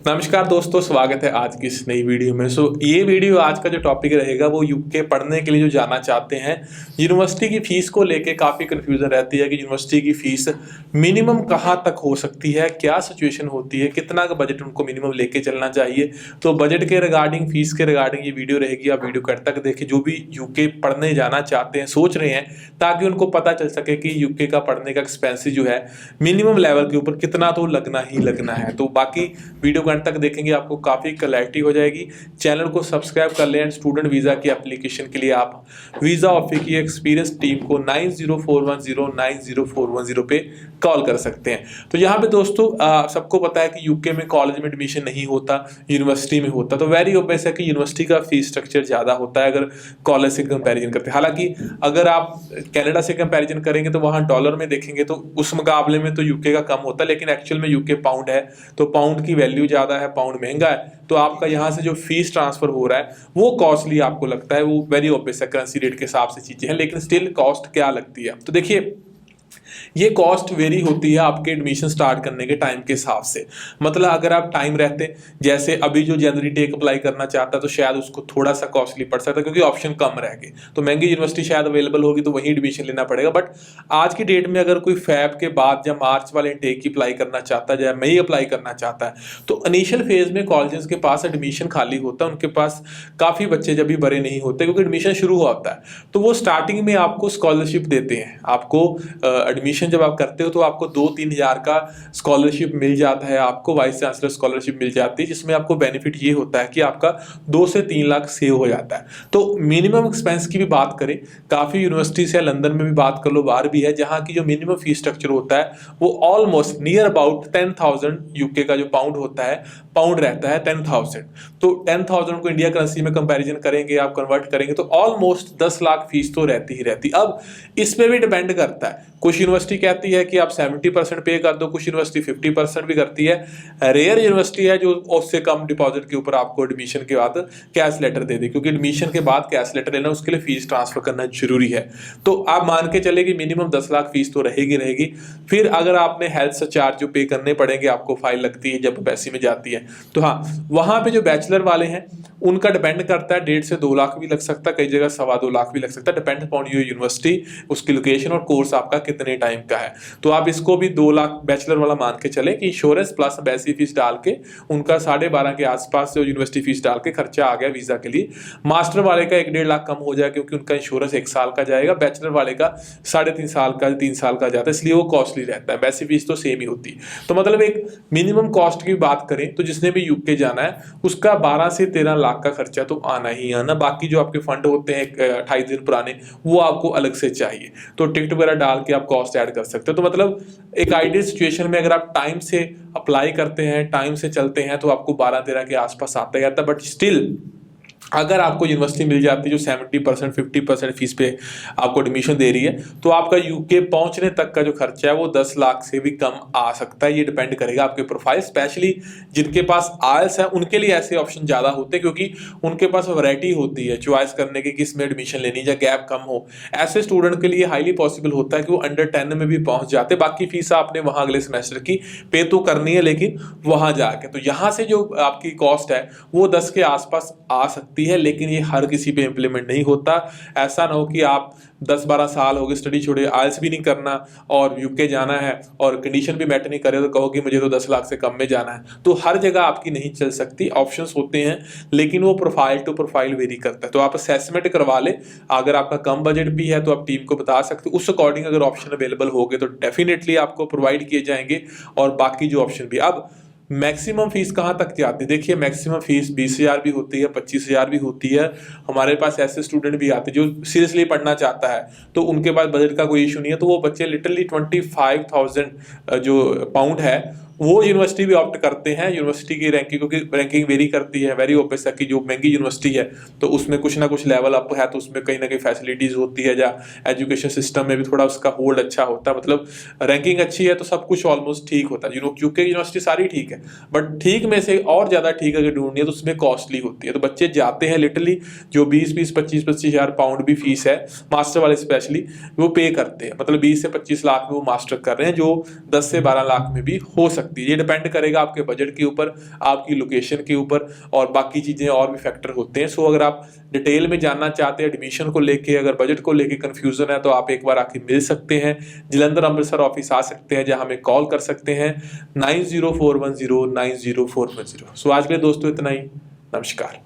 नमस्कार दोस्तों, स्वागत है आज की इस नई वीडियो में। ये वीडियो आज का जो टॉपिक रहेगा वो यूके पढ़ने के लिए जो जाना चाहते हैं, यूनिवर्सिटी की फ़ीस को लेके काफ़ी कन्फ्यूज़न रहती है कि यूनिवर्सिटी की फ़ीस मिनिमम कहाँ तक हो सकती है, क्या सिचुएशन होती है, कितना का बजट उनको मिनिमम लेके चलना चाहिए। तो बजट के रिगार्डिंग, फ़ीस के रिगार्डिंग ये वीडियो रहेगी। आप वीडियो कट तक देखें, जो भी यूके पढ़ने जाना चाहते हैं, सोच रहे हैं, ताकि उनको पता चल सके कि यूके का पढ़ने का एक्सपेंसिस जो है मिनिमम लेवल के ऊपर कितना तो लगना ही लगना है। तो बाकी वीडियो तक देखेंगे, आपको काफ़ी क्लैरिटी हो जाएगी। चैनल को सब्सक्राइब कर लें। स्टूडेंट वीज़ा की एप्लीकेशन के लिए आप वीज़ा ऑफिस की एक्सपीरियंस टीम को 9041090410 पे कॉल कर सकते हैं। तो यहाँ पे दोस्तों सबको पता है कि यूके में कॉलेज में एडमिशन नहीं होता, यूनिवर्सिटी में होता। तो वेरी ऑब्वियस है कि यूनिवर्सिटी का फीस स्ट्रक्चर ज़्यादा होता है अगर कॉलेज से कंपेरिजन करते हैं। हालांकि अगर आप कनाडा से कंपेरिजन करेंगे तो वहाँ डॉलर में देखेंगे तो उस मुकाबले में तो यूके का कम होता है, लेकिन एक्चुअल में यूके पाउंड है, तो पाउंड की वैल्यू ज़्यादा है, पाउंड महंगा है। तो आपका यहाँ से जो फीस ट्रांसफर हो रहा है वो कॉस्टली आपको लगता है, वो वेरी ऑब्वियस है, करेंसी रेट के हिसाब से चीजें हैं। लेकिन स्टिल कॉस्ट क्या लगती है, तो देखिए ये कॉस्ट वेरी होती है आपके एडमिशन स्टार्ट करने के टाइम के हिसाब से। मतलब अगर आप टाइम रहते, जैसे अभी जो जनवरी टेक अप्लाई करना चाहता है तो शायद उसको थोड़ा सा कॉस्टली पड़ सकता है, क्योंकि ऑप्शन कम रह गए। तो महंगी यूनिवर्सिटी शायद अवेलेबल होगी तो वहीं एडमिशन लेना पड़ेगा। बट आज की डेट में अगर कोई फैब के बाद या मार्च वाले टेक की अप्लाई करना चाहता है या मई अप्लाई करना चाहता है, तो इनिशियल फेज में कॉलेजेस के पास एडमिशन खाली होता है, उनके पास काफ़ी बच्चे जब भी बड़े नहीं होते, क्योंकि एडमिशन शुरू हुआ होता है। तो वो स्टार्टिंग में आपको स्कॉलरशिप देते हैं। आपको एडमिशन जब आप करते हो तो आपको 2-3 हज़ार का स्कॉलरशिप मिल जाता है, आपको वाइस चांसलर स्कॉलरशिप मिल जाती है, जिसमें आपको बेनिफिट ये होता है कि आपका 2 से 3 लाख सेव हो जाता है। तो मिनिमम एक्सपेंस की भी बात करें, काफ़ी यूनिवर्सिटीज है, लंदन में भी बात कर लो, बाहर भी है, जहाँ की जो मिनिमम फीस स्ट्रक्चर होता है वो ऑलमोस्ट नियर अबाउट 10,000 यूके का जो पाउंड होता है, पाउंड रहता है 10,000। तो 10,000 को इंडिया करेंसी में कंपैरिजन करेंगे, आप कन्वर्ट करेंगे तो ऑलमोस्ट 10 लाख फीस तो रहती ही रहती। अब इस पे भी डिपेंड करता है, कुछ यूनिवर्सिटी कहती है कि आप 70% पे कर दो, कुछ यूनिवर्सिटी 50% भी करती है। रेयर यूनिवर्सिटी है जो उससे कम डिपॉजिट के ऊपर आपको एडमिशन के बाद कैश लेटर दे दे, क्योंकि एडमिशन के बाद कैश लेटर लेना उसके लिए फीस ट्रांसफर करना जरूरी है। तो आप मान के चले कि मिनिमम 10 लाख फीस तो रहेगी। फिर अगर आपने हेल्थ चार्ज जो पे करने पड़ेंगे, आपको फाइल लगती है जब एम्बेसी में जाती है, तो हाँ वहां पे जो बैचलर वाले हैं उनका डिपेंड करता है, 1.5 से 2 लाख भी लग सकता है, कई जगह 2.25 लाख भी लग सकता है, डिपेंड अपॉन योर यूनिवर्सिटी, उसकी लोकेशन और कोर्स आपका कितने टाइम का है। तो आप इसको भी 2 लाख बैचलर वाला मान के चले कि इंश्योरेंस प्लस एम्बेसी फीस डाल के उनका 12.5 के आसपास जो यूनिवर्सिटी फीस डाल के खर्चा आ गया वीजा के लिए। मास्टर वाले का 1-1.5 लाख कम हो जाए, क्योंकि उनका इंश्योरेंस 1 साल का जाएगा, बैचलर वाले का 3.5 साल का, 3 साल का जाता है, इसलिए वो कॉस्टली रहता है। एम्बेसी फीस तो सेम ही होती है। तो मतलब एक मिनिमम कॉस्ट की बात करें तो जिसने भी यूके जाना है उसका 12 से 13 लाख का खर्चा तो आना ही आना। बाकी जो आपके फंड होते हैं 28 दिन पुराने, वो आपको अलग से चाहिए, तो टिकट वगैरह डाल के आप कॉस्ट ऐड कर सकते हो। तो मतलब एक आइडियल सिचुएशन में अगर आप टाइम से अप्लाई करते हैं, टाइम से चलते हैं, तो आपको 12-13 के आसपास आता ही आता। बट स्टिल अगर आपको यूनिवर्सिटी मिल जाती है जो 70% 50% फीस पे आपको एडमिशन दे रही है, तो आपका यूके पहुंचने तक का जो खर्चा है वो 10 लाख से भी कम आ सकता है। ये डिपेंड करेगा आपके प्रोफाइल, स्पेशली जिनके पास आयल्स है उनके लिए ऐसे ऑप्शन ज़्यादा होते हैं, क्योंकि उनके पास वैरायटी होती है चॉइस करने की किस में एडमिशन लेनी या गैप कम हो। ऐसे स्टूडेंट के लिए हाईली पॉसिबल होता है कि वो अंडर 10 में भी पहुंच जाते। बाकी फीस आपने वहाँ अगले सेमेस्टर की पे तो करनी है, लेकिन वहाँ जाके तो यहाँ से जो आपकी कॉस्ट है वो 10 के आसपास आ सकती है, लेकिन ये हर किसी पे इंप्लीमेंट नहीं होता। ऐसा ना हो कि आप 10-12 साल हो गए स्टडी छोड़े, आइल्स भी नहीं करना और यूके जाना है और कंडीशन भी मैटर नहीं करे तो कहो कि मुझे तो 10 लाख से कम में जाना है। तो हर जगह आपकी नहीं चल सकती, ऑप्शंस होते हैं, लेकिन वो प्रोफाइल टू प्रोफाइल वेरी करता है। तो आप असेसमेंट करवा ले, अगर आपका कम बजट भी है तो आप टीम को बता सकते हो, उस अकॉर्डिंग अगर ऑप्शन अवेलेबल हो गए तो डेफिनेटली आपको प्रोवाइड किए जाएंगे। और बाकी जो ऑप्शन भी, अब मैक्सिमम फीस कहाँ तक जाती है, देखिए मैक्सिमम फीस 20,000 भी होती है, 25,000 भी होती है। हमारे पास ऐसे स्टूडेंट भी आते हैं जो सीरियसली पढ़ना चाहता है, तो उनके पास बजट का कोई इशू नहीं है, तो वो बच्चे लिटरली 25,000 जो पाउंड है वो यूनिवर्सिटी भी ऑप्ट करते हैं। यूनिवर्सिटी की रैंकिंग, क्योंकि रैंकिंग वेरी करती है, वेरी ऑब्वियस है कि जो महंगी यूनिवर्सिटी है तो उसमें कुछ ना कुछ लेवल अप है, तो उसमें कहीं ना कहीं फैसिलिटीज होती है, या एजुकेशन सिस्टम में भी थोड़ा उसका होल्ड अच्छा होता है। मतलब रैंकिंग अच्छी है तो सब कुछ ऑलमोस्ट ठीक होता है। यूके यूनिवर्सिटी सारी ठीक है, बट ठीक में से और ज़्यादा ठीक अगर ढूंढनी है तो उसमें कॉस्टली होती है। तो बच्चे जाते हैं लिटरली जो 20-20, 25-25 हज़ार पाउंड भी फीस है, मास्टर वाले स्पेशली वो पे करते हैं। मतलब 20 से 25 लाख में वो मास्टर कर रहे हैं, जो 10 से 12 लाख में भी हो सकता है। सकती है। ये डिपेंड करेगा आपके बजट के ऊपर, आपकी लोकेशन के ऊपर, और बाकी चीज़ें और भी फैक्टर होते हैं। सो अगर आप डिटेल में जानना चाहते हैं एडमिशन को लेके, अगर बजट को लेके कन्फ्यूज़न है, तो आप एक बार आके मिल सकते हैं। जलंधर अमृतसर ऑफिस आ सकते हैं, जहाँ हमें कॉल कर सकते हैं 9041090410। सो आज के लिए दोस्तों इतना ही। नमस्कार।